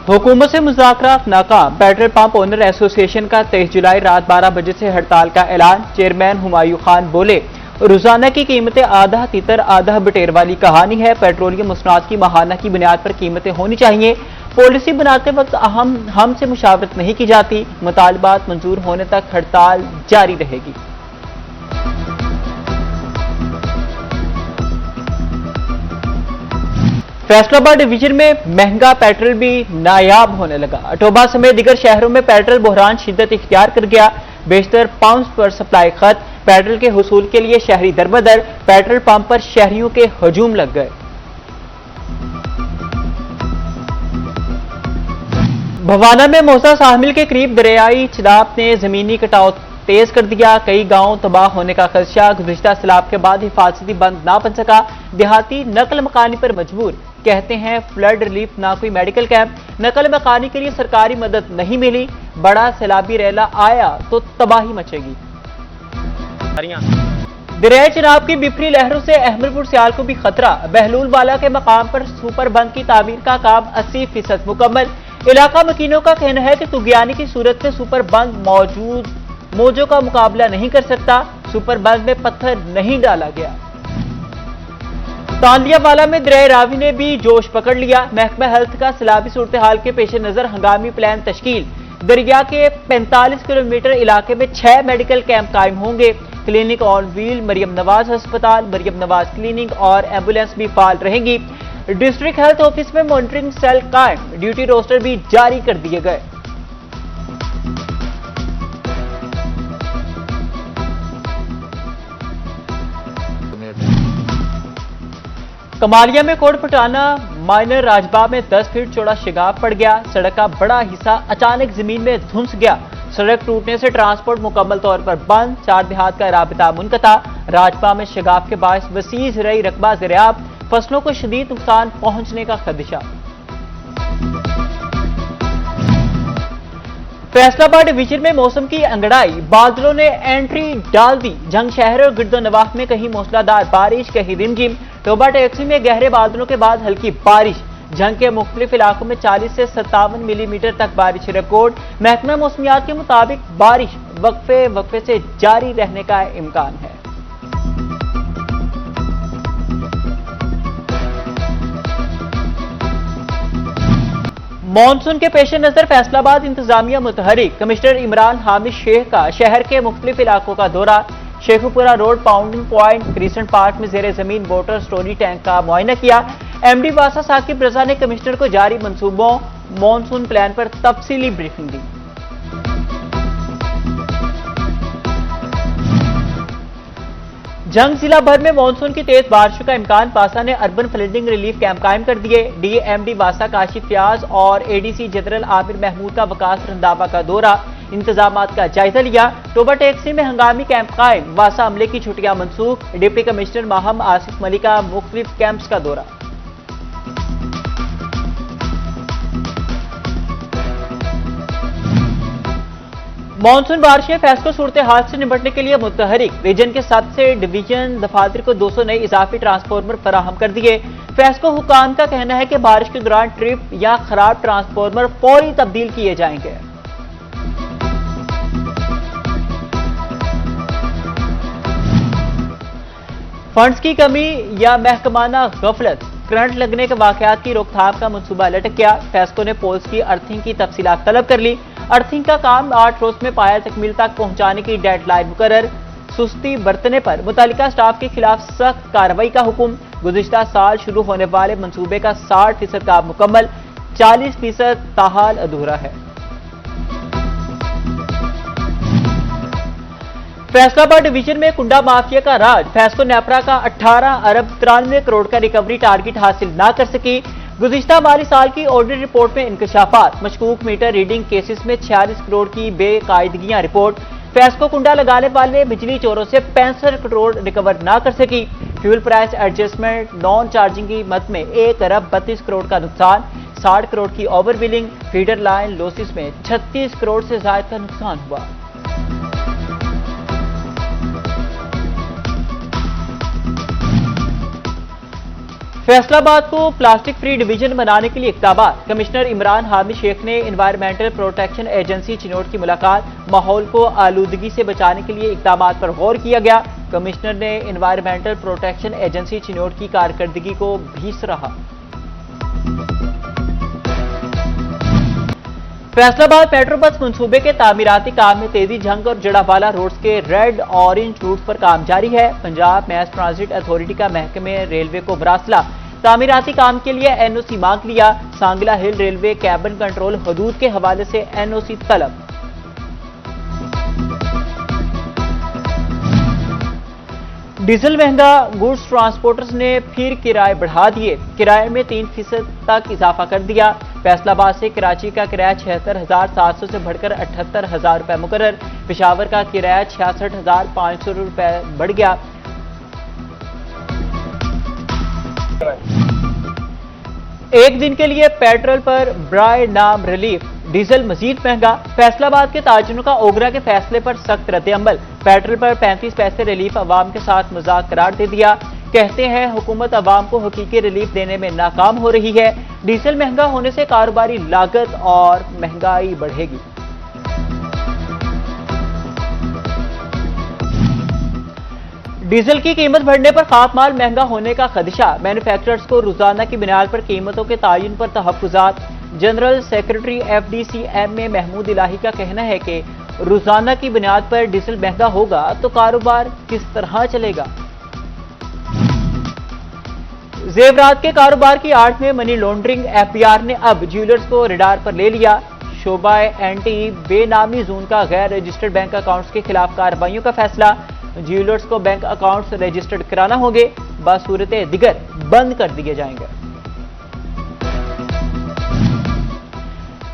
हुकूमत से मुज़ाकरात नाकाम। पेट्रोल पंप ओनर एसोसिएशन का 23 जुलाई रात 12 बजे से हड़ताल का ऐलान। चेयरमैन हुमायूं खान बोले, रोजाना की कीमतें आधा तीतर आधा बटेर वाली कहानी है। पेट्रोलियम मसनूआत की माहाना की बुनियाद पर कीमतें होनी चाहिए। पॉलिसी बनाते वक्त हमसे मुशावरत नहीं की जाती। मुतालबात मंजूर होने तक हड़ताल जारी रहेगी। फैसलाबाद डिवीजन में महंगा पेट्रोल भी नायाब होने लगा। अटोबा समेत दिगर शहरों में पेट्रोल बहरान शिद्दत इख्तियार कर गया। बेशतर पंप्स पर सप्लाई खत। पेट्रोल के हुसूल के लिए शहरी दरबदर। पेट्रोल पंप पर शहरियों के हजूम लग गए। भवाना में मौसा साहमिल के करीब दरियाई चिनाब ने जमीनी कटाव तेज कर दिया। कई गांव तबाह होने का खदशा। गुज़िश्ता सैलाब के बाद हिफाजती बंद ना बन सका। देहाती नकल मकानी पर मजबूर। कहते हैं फ्लड रिलीफ ना कोई मेडिकल कैंप। नकल मकानी के लिए सरकारी मदद नहीं मिली। बड़ा सैलाबी रैला आया तो तबाही मचेगी। दरियाई चिनाब की बिफरी लहरों से अहमदपुर सियाल को भी खतरा। बहलूल वाला के मकाम पर सुपर बंद की तामीर का काम 80% मुकम्मल। इलाका मकीनों का कहना है कि तुगयानी की सूरत में सुपर बंद मौजों का मुकाबला नहीं कर सकता। सुपर बंद में पत्थर नहीं डाला गया। तांदियावाला में दरिया रावी ने भी जोश पकड़ लिया। महकमा हेल्थ का सैलाबी सूरत हाल के पेश नजर हंगामी प्लान तश्कील। दरिया के 45 किलोमीटर इलाके में 6 मेडिकल कैंप कायम होंगे। Clinic on wheel, Maryam Nawaz अस्पताल, मरियम नवाज क्लिनिक और एम्बुलेंस भी फाल रहेंगी। डिस्ट्रिक्ट हेल्थ ऑफिस में मॉनिटरिंग सेल कायम। ड्यूटी रोस्टर भी जारी कर दिए गए। कमालिया में कोट पटाना माइनर राजबाग में 10 फीट चौड़ा शिगाफ पड़ गया। सड़क का बड़ा हिस्सा अचानक जमीन में धुंस गया। सड़क टूटने से ट्रांसपोर्ट मुकम्मल तौर पर बंद। 4 देहात का राबिता मुनक़ता। राजबाग में शिगाफ के बायस वसी ज़राई रकबा ज़रियाब। फसलों को शदीद नुकसान पहुंचने का खदशा। फैसलाबाद डिवीजन में मौसम की अंगड़ाई। बादलों ने एंट्री डाल दी। जंग शहर और गिरदोनवाह में कहीं मूसलाधार बारिश, कहीं रिमझिम। टोबा टैक्सी में गहरे बादलों के बाद हल्की बारिश। जंग के मुख्तलिफ इलाकों में 40 से 57 मिलीमीटर तक बारिश रिकॉर्ड। महकमा मौसमियात के मुताबिक बारिश वक्फे से जारी रहने का इम्कान है। मॉनसून के पेश नजर फैसलाबाद इंतजामिया मुतहरिक। कमिश्नर इमरान हामिद शेख का शहर के मुख्तलिफ इलाकों का दौरा। Sheikhupura road, pounding point, crescent park में जेर जमीन वाटर स्टोरेज टैंक का मुआयना किया। एमडी वासा साकिब रजा ने कमिश्नर को जारी मंसूबों मॉनसून प्लान पर तफसीली ब्रीफिंग दी। जंग जिला भर में मानसून की तेज बारिशों का इम्कान। पासा ने अर्बन फ्लडिंग रिलीफ कैंप कायम कर दिए। डीएमडी वासा काशिफ फ्याज और एडीसी जनरल आमिर महमूद का वकास रंधावा का दौरा। इंतजामात का जायजा लिया। टोबा टैक्सी में हंगामी कैंप कायम। वासा हमले की छुट्टियां मनसूख। डिप्टी कमिश्नर माहम आसिफ मलिका मुख्तलिफ कैंप्स का दौरा। मानसून बारिशें फैसको सूरत हाल से निपटने के लिए मुतहरिक। रीजन के 7 से डिवीजन दफातर को 200 नए इजाफी ट्रांसफार्मर फराहम कर दिए। फैसको हुकाम का कहना है कि बारिश के दौरान ट्रिप या खराब ट्रांसफार्मर फौरी तब्दील किए जाएंगे। फंड्स की कमी या महकमाना गफलत। करंट लगने के वाकयात की रोकथाम का मंसूबा लटक गया। फैसको ने पोल्स की अर्थिंग की तफसीलात तलब कर ली। अर्थिंग का काम 8 रोज में पायल तकमील तक पहुंचाने की डेडलाइन मुकर्रर। सुस्ती बरतने पर मुतल्लिका स्टाफ के खिलाफ सख्त कार्रवाई का हुक्म। गुज़िश्ता साल शुरू होने वाले मंसूबे का 60% काम मुकम्मल, 40% ताहाल अधूरा है। फैसलाबाद डिवीजन में कुंडा माफिया का राज। फैसको नेपरा का 18 अरब 93 करोड़ का रिकवरी टारगेट हासिल न कर सकी। गुज़िश्ता माली साल की ऑडिट रिपोर्ट में इंकशाफात। मशकूक मीटर रीडिंग केसेस में 46 करोड़ की बेकायदगियां रिपोर्ट। फैसको कुंडा लगाने वाले बिजली चोरों से 65 करोड़ रिकवर ना कर सकी। Fuel price adjustment non charging की मद में 1 अरब 32 करोड़ का नुकसान। 60 करोड़ की over billing. Feeder line losses में 36 करोड़ से ज्यादा का नुकसान हुआ। फैसलाबाद को प्लास्टिक फ्री डिवीजन बनाने के लिए इकदाम। कमिश्नर इमरान हामिद शेख ने एनवायरमेंटल प्रोटेक्शन एजेंसी चिनोट की मुलाकात। माहौल को आलूदगी से बचाने के लिए इकदाम पर गौर किया गया। कमिश्नर ने एनवायरमेंटल प्रोटेक्शन एजेंसी चिनोट की कारकर्दगी को भी सराहा। फैसलाबाद मेट्रो बस मंसूबे के तामीराती काम में तेजी। झंग और जड़ावाला रोड्स के रेड ऑरेंज रूट पर काम जारी है। पंजाब मैस ट्रांजिट अथॉरिटी का महकमे रेलवे को मरासला। तामीराती काम के लिए एनओसी मांग लिया। सांगला हिल रेलवे कैबिन कंट्रोल हदूद के हवाले से एनओसी तलब। डीजल महंगा। गुड्स ट्रांसपोर्टर्स ने फिर किराए बढ़ा दिए। किराए में 3% तक इजाफा कर दिया। फैसलाबाद से कराची का किराया 76,700 से बढ़कर 78,000 रुपए मुकर्रर। पेशावर का किराया 66,500 रुपए बढ़ गया। एक दिन के लिए पेट्रोल पर ब्राय नाम रिलीफ। डीजल मजीद महंगा। फैसलाबाद के ताजिरों का ओगरा के फैसले पर सख्त रद्द-ए-अमल। पेट्रोल पर 35 पैसे रिलीफ अवाम के साथ मजाक करार दे दिया। कहते हैं हुकूमत अवाम को हकीकी रिलीफ देने में नाकाम हो रही है। डीजल महंगा होने से कारोबारी लागत और महंगाई बढ़ेगी। डीजल की कीमत बढ़ने पर खाप माल महंगा होने का खदशा। मैन्युफैक्चरर्स को रोजाना की बुनियाद पर कीमतों के तयन पर तहफ्फुजात। जनरल सेक्रेटरी FDCMA महमूद इलाही का कहना है कि रोजाना की बुनियाद पर डीजल महंगा होगा तो कारोबार किस तरह चलेगा। जेवरात के कारोबार की आड़ में मनी लॉन्ड्रिंग। FBI ने अब ज्वेलर्स को रडार पर ले लिया। शोबा एंटी बेनामी जोन का गैर रजिस्टर्ड बैंक अकाउंट्स के खिलाफ कार्रवाइयों का फैसला। ज्वेलर्स को बैंक अकाउंट्स रजिस्टर्ड कराना होंगे। बसूरत दिगर बंद कर दिए जाएंगे।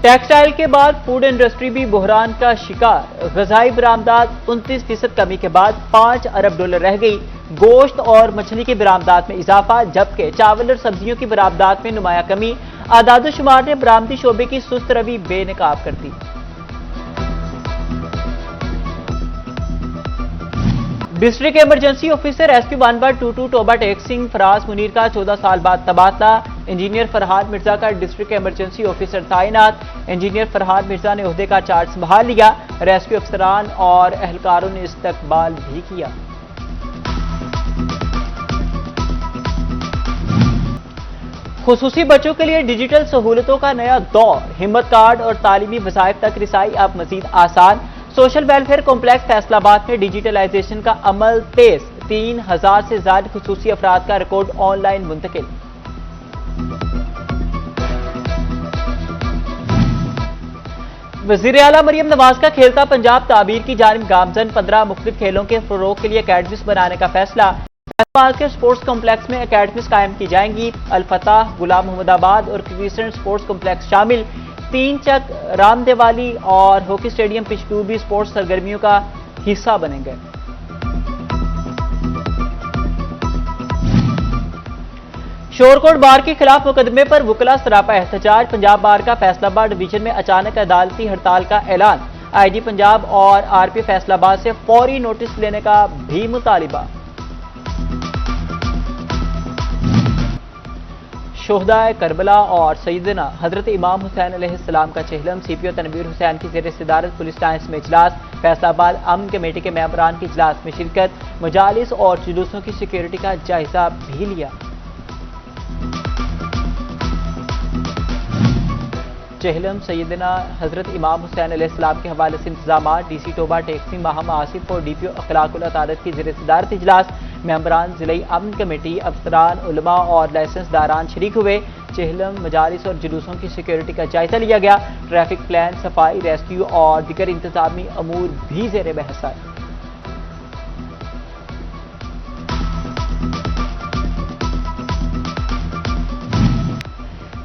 टेक्सटाइल के बाद फूड इंडस्ट्री भी बुहरान का शिकार। ग़ज़ाई बरामदात 29% कमी के बाद $5 अरब रह गई। गोश्त और मछली की बरामदात में इजाफा, जबकि चावल और सब्जियों की बरामदात में नुमाया कमी। आदादोशुमार ने बरामदी शोबे की सुस्त रवि बेनकाब कर दी। District emergency officer SQ 1122 Toba Tek Singh Faraz Munir का 14 साल बाद तबादला। इंजीनियर फरहान मिर्जा का डिस्ट्रिक्ट इमरजेंसी ऑफिसर तैनात। इंजीनियर फरहान मिर्जा ने ओहदे का चार्ज संभाल लिया। रेस्क्यू अफसरान और एहलकारों ने इस्तकबाल भी किया। खुसूसी बच्चों के लिए डिजिटल सहूलतों का नया दौर। हिम्मत कार्ड और तालीमी वज़ाइफ तक रिसाई अब मजीद आसान। सोशल वेलफेयर कॉम्प्लेक्स फैसलाबाद में डिजिटलाइजेशन का अमल तेज। 3000 से ज्यादा खुसूसी अफराद का रिकॉर्ड ऑनलाइन मुंतकिल। वज़ीर आला मरियम नवाज का खेलता पंजाब ताबीर की जानिब गामजन। 15 मुख्तलिफ खेलों के फरोग के लिए अकेडमीज बनाने का फैसला। फैसलाबाद के स्पोर्ट्स कॉम्प्लेक्स में अकेडमीज कायम की जाएंगी। अल-फताह, गुलाम मोहम्मदाबाद और क्रिसेंट स्पोर्ट्स कॉम्प्लेक्स शामिल। 3 चक, रामदेवाली और हॉकी स्टेडियम पिचटू भी स्पोर्ट्स सरगर्मियों का हिस्सा बनेंगे। शोरकोट बार के खिलाफ मुकदमे पर वुकला सरापा एहतजाज। पंजाब बार का फैसलाबाद डिवीजन में अचानक अदालती हड़ताल का ऐलान। IG पंजाब और RP फैसलाबाद से फौरी नोटिस लेने का भी मुतालिबा। शोहदाए करबला और सैयदना हजरत इमाम हुसैन अलैहिस्सलाम का चहलम। CPO तनवीर हुसैन की ज़ेर सदारत पुलिस लाइन्स में इजलास। फैसलाबाद अमन कमेटी के मेंबरान की इजलास में शिरकत। मजालिस और जुलूसों की सिक्योरिटी का जायजा भी लिया। चहलम सैयदना हजरत इमाम हुसैन अलैहिस्सलाम के हवाले से इंतजाम। DC Toba taxi Maham Asif और DPO अखलाकुल अदालत की ज़ेर सदारत इजलास। मेंबरान जिलाई अमन कमेटी, अफसरान, उलमा और लाइसेंस दारान शरीक हुए। चहलम, मजालिस और जुलूसों की सिक्योरिटी का जायजा लिया गया। ट्रैफिक प्लान, सफाई, रेस्क्यू और दीगर इंतजामी अमूर भी ज़ेर बहस आए।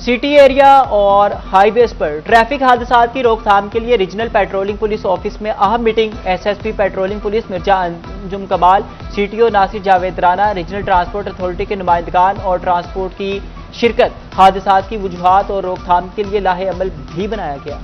सिटी एरिया और हाईवेज पर ट्रैफिक हादसात की रोकथाम के लिए रीजनल पेट्रोलिंग पुलिस ऑफिस में अहम meeting. SSP patrolling police Mirza Anjum Kamal, CTO Nasir Javed Rana, regional transport authority के नुमाइंदगान और ट्रांसपोर्ट की शिरकत। हादसात की वजूहात और रोकथाम के लिए लाहे अमल भी बनाया गया।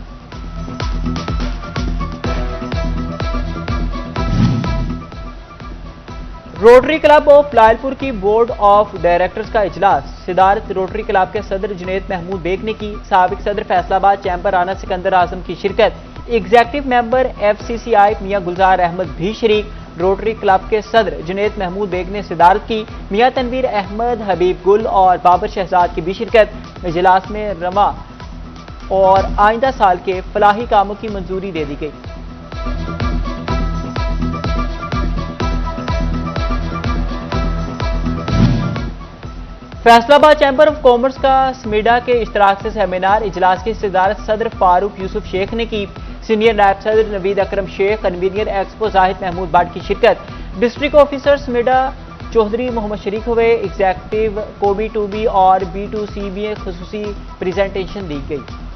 रोटरी क्लब ऑफ लालपुर की बोर्ड ऑफ डायरेक्टर्स का इजलास सिदारत रोटरी क्लब के सदर जुनेद महमूद बेग ने की। साबिक सदर फैसलाबाद चैंबर राना सिकंदर आजम की शिरकत, एग्जेक्टिव मेंबर FCCI मियां गुलजार अहमद भी शरीक। रोटरी क्लब के सदर जुनेद महमूद बेग ने सिदारत की। मियां तनवीर अहमद, हबीब गुल और बाबर शहजाद की भी शिरकत। इजलास में रमा और आइंदा साल के फलाही कामों की मंजूरी दे दी गई। फैसलाबाद चैंबर ऑफ कॉमर्स का स्मिडा के इश्तराक से सेमिनार इजलास की सदारत सदर फारूक यूसुफ शेख ने की। सीनियर नायब सदर नवीद अकरम शेख, कन्वीनियर एक्सपो जाहिद महमूद बट की शिरकत। डिस्ट्रिक्ट ऑफिसर स्मिडा चौधरी मोहम्मद शरीक हुए। एग्जेक्टिव को B2B और B2C में खुसूसी प्रेजेंटेशन दी गई।